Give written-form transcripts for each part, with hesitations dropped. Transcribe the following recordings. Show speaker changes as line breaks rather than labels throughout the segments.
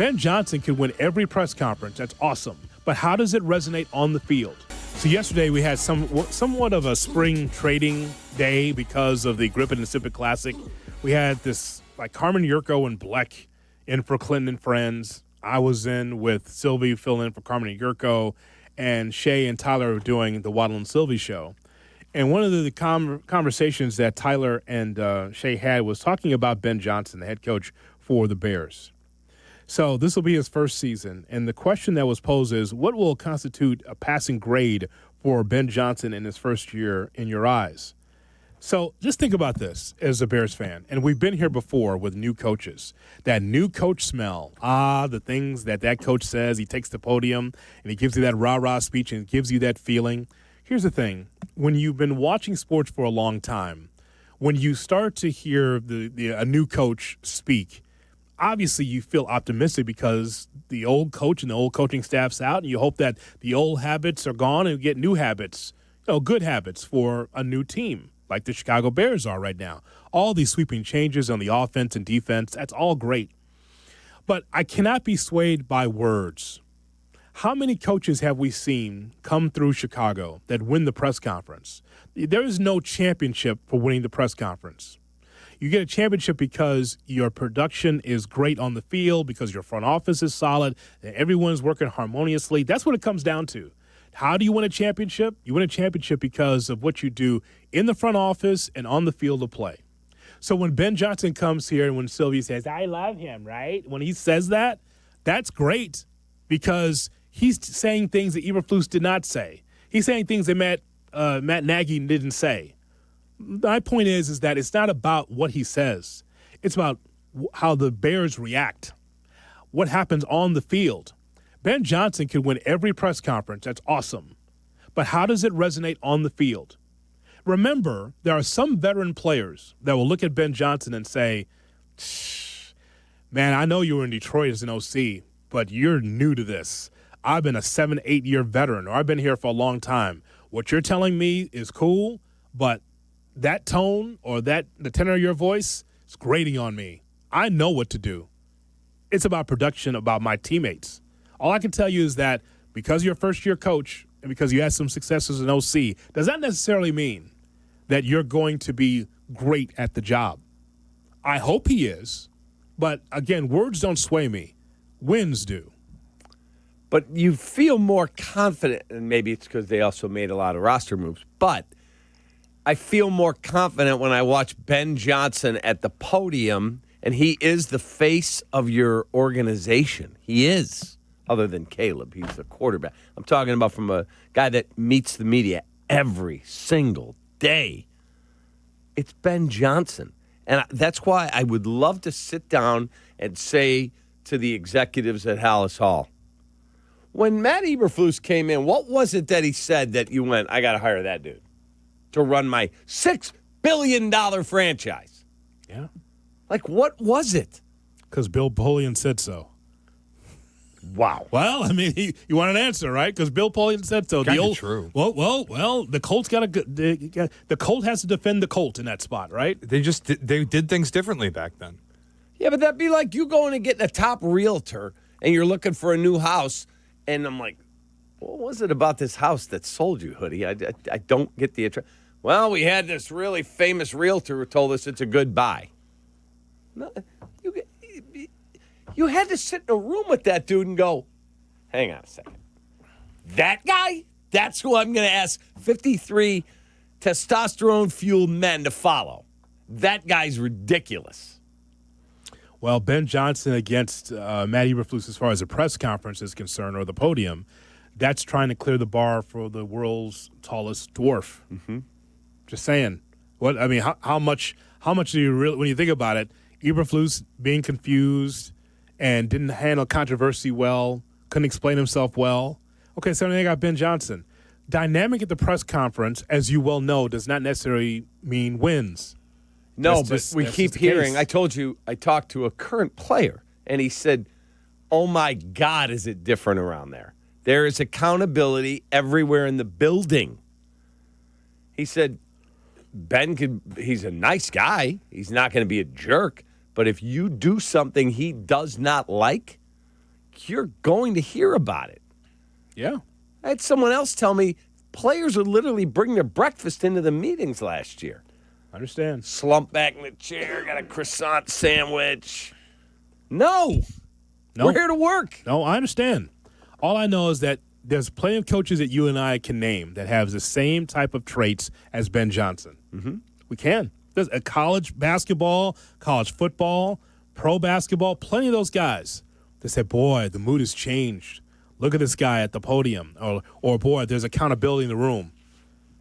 Ben Johnson could win every press conference. That's awesome. But how does it resonate on the field? So yesterday we had somewhat of a spring trading day because of the Grip and Pacific Classic. We had this like Carmen Yurko and Bleck in for Clinton and Friends. I was in with Sylvie filling in for Carmen and Yurko, and Shay and Tyler were doing the Waddle and Sylvie show. And one of the conversations that Tyler and Shay had was talking about Ben Johnson, the head coach for the Bears. So this will be his first season, and the question that was posed is, what will constitute a passing grade for Ben Johnson in his first year in your eyes? So just think about this as a Bears fan, and we've been here before with new coaches. That new coach smell, the things that coach says. He takes the podium, and he gives you that rah-rah speech and gives you that feeling. Here's the thing. When you've been watching sports for a long time, when you start to hear a new coach speak, obviously you feel optimistic because the old coach and the old coaching staff's out, and you hope that the old habits are gone and you get new habits, good habits for a new team like the Chicago Bears are right now. All these sweeping changes on the offense and defense, that's all great. But I cannot be swayed by words. How many coaches have we seen come through Chicago that win the press conference? There is no championship for winning the press conference. You get a championship because your production is great on the field, because your front office is solid, and everyone's working harmoniously. That's what it comes down to. How do you win a championship? You win a championship because of what you do in the front office and on the field of play. So when Ben Johnson comes here and when Sylvie says, I love him, right? When he says that, that's great because he's saying things that Eberflus did not say. He's saying things that Matt Nagy didn't say. My point is that it's not about what he says. It's about how the Bears react, what happens on the field. Ben Johnson could win every press conference. That's awesome. But how does it resonate on the field? Remember, there are some veteran players that will look at Ben Johnson and say, man, I know you were in Detroit as an OC, but you're new to this. I've been a 7-8 year veteran, or I've been here for a long time. What you're telling me is cool, but that tone or the tenor of your voice is grating on me. I know what to do. It's about production, about my teammates. All I can tell you is that because you're a first-year coach and because you had some success as an OC, does not necessarily mean that you're going to be great at the job. I hope he is, but, again, words don't sway me. Wins do.
But you feel more confident, and maybe it's because they also made a lot of roster moves, but I feel more confident when I watch Ben Johnson at the podium, and he is the face of your organization. He is. Other than Caleb, he's the quarterback. I'm talking about from a guy that meets the media every single day. It's Ben Johnson. And that's why I would love to sit down and say to the executives at Hallis Hall, when Matt Eberflus came in, what was it that he said that you went, I got to hire that dude to run my $6 billion franchise?
Yeah.
Like, what was it?
Because Bill Polian said so.
Wow.
Well, I mean, you want an answer, right? Because Bill Polian said so.
Kind of true.
Well. The Colts the Colt has to defend the Colt in that spot, right?
They did things differently back then.
Yeah, but that'd be like you going and getting a top realtor and you're looking for a new house, and I'm like, what was it about this house that sold you, Hoodie? I don't get the attraction. Well, we had this really famous realtor who told us it's a good buy. No, you had to sit in a room with that dude and go, hang on a second. That guy? That's who I'm going to ask 53 testosterone-fueled men to follow. That guy's ridiculous.
Well, Ben Johnson against Matt Eberflus as far as the press conference is concerned, or the podium, that's trying to clear the bar for the world's tallest dwarf. Mm-hmm. Just saying. How much do you really, when you think about it, Eberflus being confused and didn't handle controversy well, couldn't explain himself well. Okay, so then they got Ben Johnson. Dynamic at the press conference, as you well know, does not necessarily mean wins.
No, but we keep hearing. I told you, I talked to a current player, and he said, oh, my God, is it different around there. There is accountability everywhere in the building. He said, he's a nice guy. He's not going to be a jerk. But if you do something he does not like, you're going to hear about it.
Yeah.
I had someone else tell me players would literally bring their breakfast into the meetings last year.
I understand.
Slump back in the chair, got a croissant sandwich. No.
No.
We're here to work.
No, I understand. All I know is that there's plenty of coaches that you and I can name that have the same type of traits as Ben Johnson. Mm-hmm. We can. There's a college basketball, college football, pro basketball, plenty of those guys that say, boy, the mood has changed. Look at this guy at the podium. Or boy, there's accountability in the room.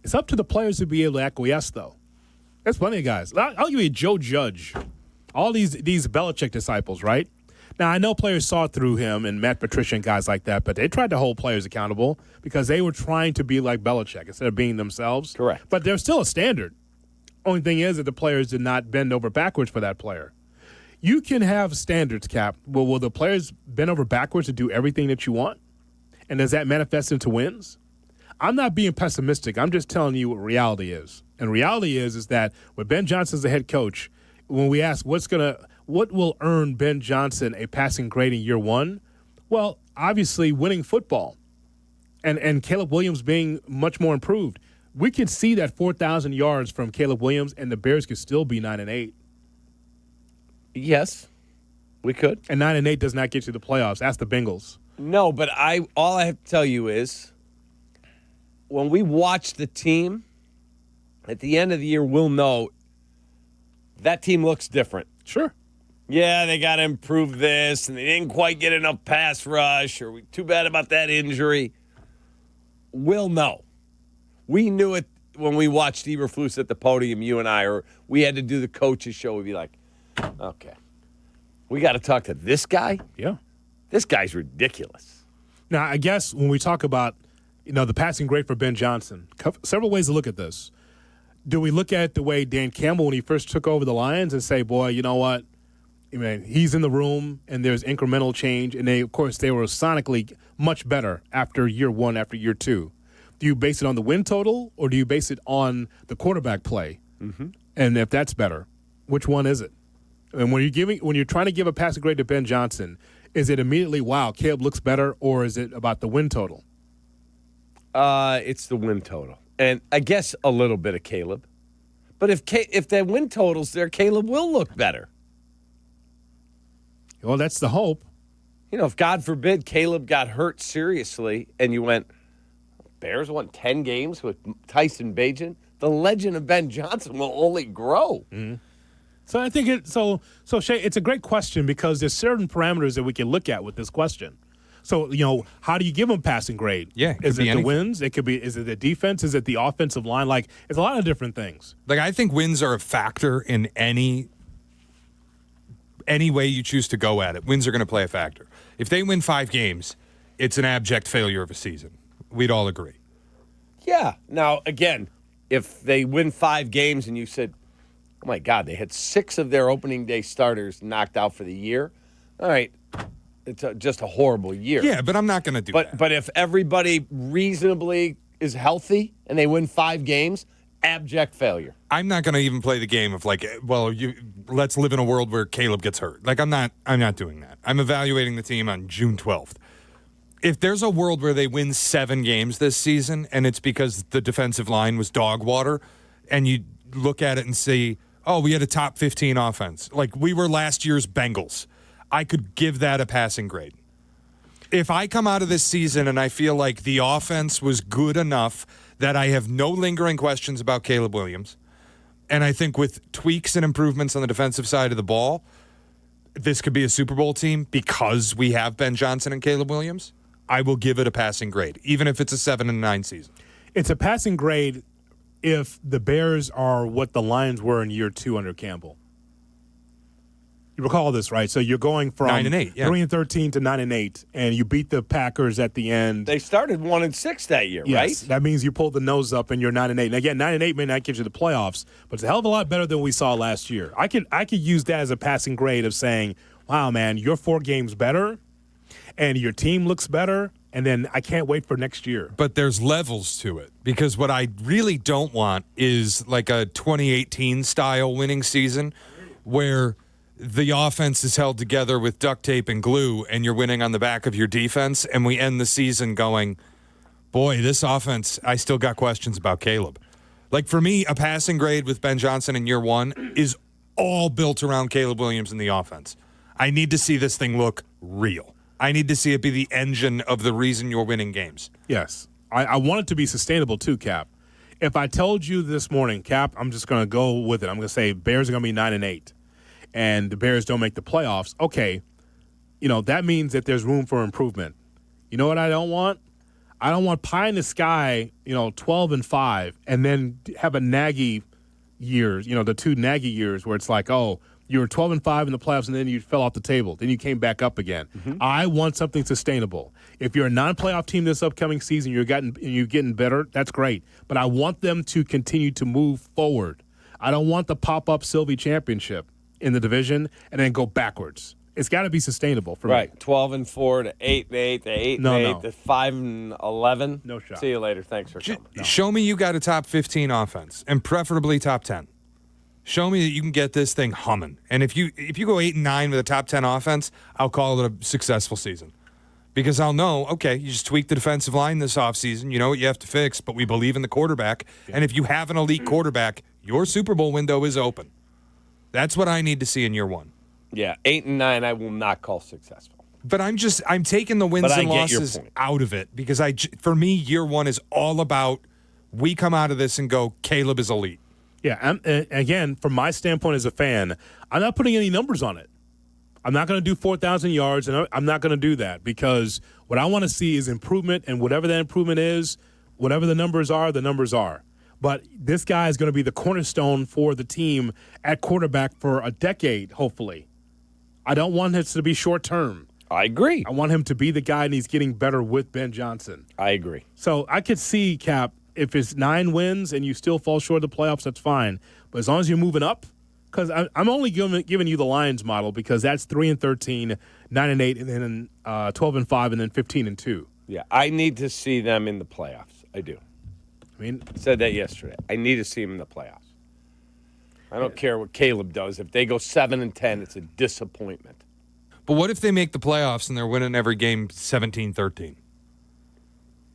It's up to the players to be able to acquiesce, though. There's plenty of guys. I'll give you Joe Judge. All these Belichick disciples, right? Now, I know players saw through him and Matt Patricia and guys like that, but they tried to hold players accountable because they were trying to be like Belichick instead of being themselves.
Correct.
But there's still a standard. Only thing is that the players did not bend over backwards for that player. You can have standards, Cap. Well, will the players bend over backwards to do everything that you want? And does that manifest into wins? I'm not being pessimistic. I'm just telling you what reality is. And reality is that with Ben Johnson as the head coach, when we ask what will earn Ben Johnson a passing grade in year one, well, obviously winning football and Caleb Williams being much more improved. We could see that 4,000 yards from Caleb Williams, and the Bears could still be 9-8.
Yes, we could.
And 9-8 does not get you the playoffs. Ask the Bengals.
No, but all I have to tell you is when we watch the team, at the end of the year, we'll know that team looks different.
Sure.
Yeah, they got to improve this, and they didn't quite get enough pass rush, or too bad about that injury. We'll know. We knew it when we watched Eberflus at the podium, you and I, or we had to do the coaches show. We'd be like, okay, we got to talk to this guy?
Yeah.
This guy's ridiculous.
Now, I guess when we talk about, the passing grade for Ben Johnson, several ways to look at this. Do we look at the way Dan Campbell, when he first took over the Lions, and say, boy, you know what? I mean, he's in the room, and there's incremental change, and they were sonically much better after year one, after year two. Do you base it on the win total, or do you base it on the quarterback play? Mm-hmm. And if that's better, which one is it? And when you're trying to give a passing grade to Ben Johnson, is it immediately, wow, Caleb looks better, or is it about the win total?
It's the win total, and I guess a little bit of Caleb. But if the win total's there, Caleb will look better.
Well, that's the hope.
If God forbid Caleb got hurt seriously, and you went, Bears won 10 games with Tyson Bagent, the legend of Ben Johnson will only grow.
Mm-hmm. So I think so Shay, it's a great question because there's certain parameters that we can look at with this question. So, how do you give them passing grade?
Yeah.
Is it the wins? It could be, is it the defense? Is it the offensive line? Like, it's a lot of different things.
Like, I think wins are a factor in any way you choose to go at it. Wins are going to play a factor. If they win 5 games, it's an abject failure of a season. We'd all agree.
Yeah. Now, again, if they win 5 games and you said, oh, my God, they had 6 of their opening day starters knocked out for the year, all right, it's just a horrible year.
Yeah, but I'm not going to do that.
But if everybody reasonably is healthy and they win 5 games, abject failure.
I'm not going to even play the game of let's live in a world where Caleb gets hurt. Like, I'm not doing that. I'm evaluating the team on June 12th. If there's a world where they win 7 games this season and it's because the defensive line was dog water, and you look at it and see, oh, we had a top 15 offense. Like, we were last year's Bengals. I could give that a passing grade. If I come out of this season and I feel like the offense was good enough that I have no lingering questions about Caleb Williams, and I think with tweaks and improvements on the defensive side of the ball, this could be a Super Bowl team because we have Ben Johnson and Caleb Williams, I will give it a passing grade, even if it's a 7-9 season.
It's a passing grade if the Bears are what the Lions were in year 2 under Campbell. You recall this, right? So you're going from
9-8, yeah.
3-13 to 9-8, and you beat the Packers at the end.
They started 1-6 that year,
yes,
right?
That means you pulled the nose up and you're 9-8. And again, 9-8 may not get you the playoffs, but it's a hell of a lot better than we saw last year. I could use that as a passing grade of saying, wow, man, you're 4 games better, and your team looks better, and then I can't wait for next year.
But there's levels to it, because what I really don't want is like a 2018 style winning season where the offense is held together with duct tape and glue, and you're winning on the back of your defense, and we end the season going, boy, this offense, I still got questions about Caleb. Like, for me, a passing grade with Ben Johnson in year one is all built around Caleb Williams in the offense. I need to see this thing look real. I need to see it be the engine of the reason you're winning games.
Yes. I want it to be sustainable too, Cap. If I told you this morning, Cap, I'm just going to go with it. I'm going to say Bears are going to be 9-8, and the Bears don't make the playoffs. Okay, that means that there's room for improvement. You know what I don't want? I don't want pie in the sky, 12-5, and then have a naggy years, the two naggy years where it's like, oh, you were 12-5 in the playoffs, and then you fell off the table. Then you came back up again. Mm-hmm. I want something sustainable. If you're a non-playoff team this upcoming season, you're getting better. That's great. But I want them to continue to move forward. I don't want the pop-up Sylvie Championship in the division and then go backwards. It's got to be sustainable for me.
Right, 12-4 to 8-8 to 8-8 to 5-11.
No shot.
See you later. Thanks for coming.
No. Show me you got a top 15 offense, and preferably top 10. Show me that you can get this thing humming. And if you go 8-9 with a top 10 offense, I'll call it a successful season. Because I'll know, okay, you just tweak the defensive line this offseason. You know what you have to fix, but we believe in the quarterback. Yeah. And if you have an elite quarterback, your Super Bowl window is open. That's what I need to see in year one.
Yeah, 8-9 I will not call successful.
But I'm taking the wins and losses out of it because for me, year one is all about we come out of this and go, Caleb is elite.
Yeah, again, from my standpoint as a fan, I'm not putting any numbers on it. I'm not going to do 4,000 yards, and I'm not going to do that because what I want to see is improvement, and whatever that improvement is, whatever the numbers are, the numbers are. But this guy is going to be the cornerstone for the team at quarterback for a decade, hopefully. I don't want it to be short-term.
I agree.
I want him to be the guy, and he's getting better with Ben Johnson.
I agree.
So I could see, Cap, if it's 9 wins and you still fall short of the playoffs, that's fine. But as long as you're moving up, because I'm only giving you the Lions model because that's 3-13, 9-8, and then 12-5, and then 15-2.
Yeah, I need to see them in the playoffs. I do. I said that yesterday. I need to see them in the playoffs. I don't care what Caleb does. If they go 7-10, it's a disappointment.
But what if they make the playoffs and they're winning every game 17-13?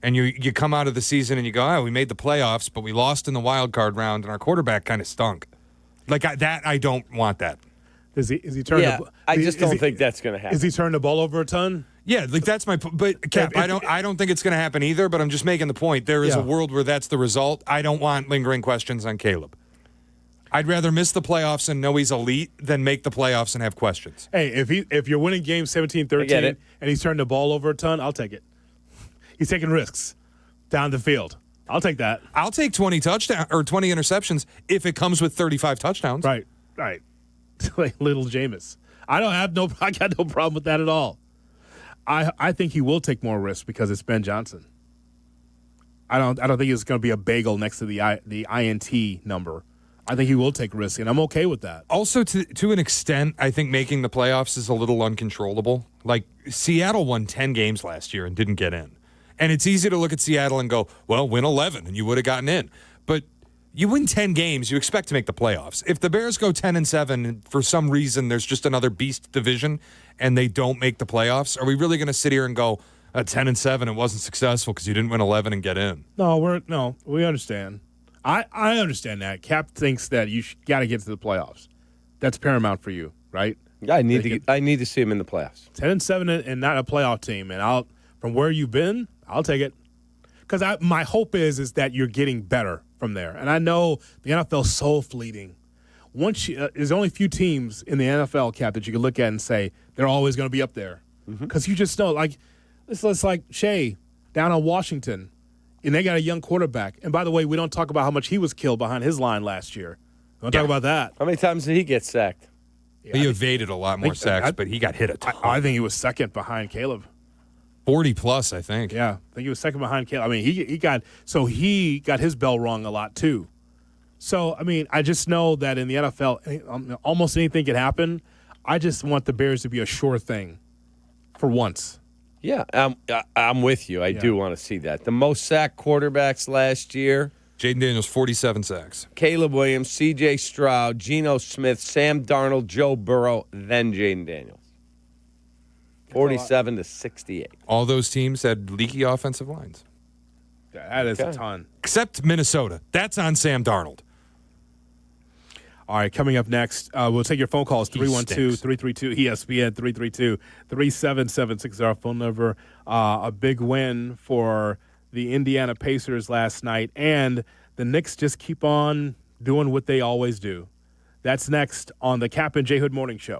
And you come out of the season and you go, oh, we made the playoffs, but we lost in the wild card round, and our quarterback kind of stunk. Like I don't want that.
Is he turning?
Yeah, I just don't think that's going to happen.
Is he turning the ball over a ton?
Yeah, like that's my. But Cap, I don't think it's going to happen either. But I'm just making the point. There is a world where that's the result. I don't want lingering questions on Caleb. I'd rather miss the playoffs and know he's elite than make the playoffs and have questions.
Hey, if you're winning games 17-13 and he's turning the ball over a ton, I'll take it. He's taking risks down the field. I'll take that.
I'll take 20 touchdowns or 20 interceptions if it comes with 35 touchdowns.
Right. Like little Jameis. I got no problem with that at all. I think he will take more risks because it's Ben Johnson. I don't think it's going to be a bagel next to the INT number. I think he will take risks, and I'm okay with that.
Also, to an extent, I think making the playoffs is a little uncontrollable. Like, Seattle won 10 games last year and didn't get in. And it's easy to look at Seattle and go, well, win 11 and you would have gotten in. But you win 10 games, you expect to make the playoffs. If the Bears go 10-7 and for some reason there's just another beast division and they don't make the playoffs, are we really going to sit here and go, 10-7, it wasn't successful because you didn't win 11 and get in?
No, we understand. I understand that. Cap thinks that you got to get to the playoffs. That's paramount for you, right?
Yeah, I need to see him in the playoffs.
10-7 and not a playoff team, and from where you've been, I'll take it. Because my hope is that you're getting better from there. And I know the NFL is so fleeting. There's only a few teams in the NFL, Cap, that you can look at and say they're always going to be up there. Because you just know, like, it's like Shea down on Washington, and they got a young quarterback. And by the way, we don't talk about how much he was killed behind his line last year. We don't talk about that.
How many times did he get sacked?
Yeah, he evaded a lot more sacks, but he got hit a ton.
I think he was second behind Caleb.
40 plus, I think.
Yeah, I think he was second behind Caleb. I mean, he got his bell rung a lot too. So, I mean, I just know that in the NFL, almost anything can happen. I just want the Bears to be a sure thing for once.
Yeah, I'm with you. I do want to see that. The most sacked quarterbacks last year,
Jaden Daniels, 47 sacks.
Caleb Williams, C.J. Stroud, Geno Smith, Sam Darnold, Joe Burrow, then Jaden Daniels. 47 to 68.
All those teams had leaky offensive lines.
That is a ton.
Except Minnesota. That's on Sam Darnold.
All right, coming up next, we'll take your phone calls, 312-332-ESPN, 332-377-6 our phone number. A big win for the Indiana Pacers last night, and the Knicks just keep on doing what they always do. That's next on the Kap and J Hood Morning Show.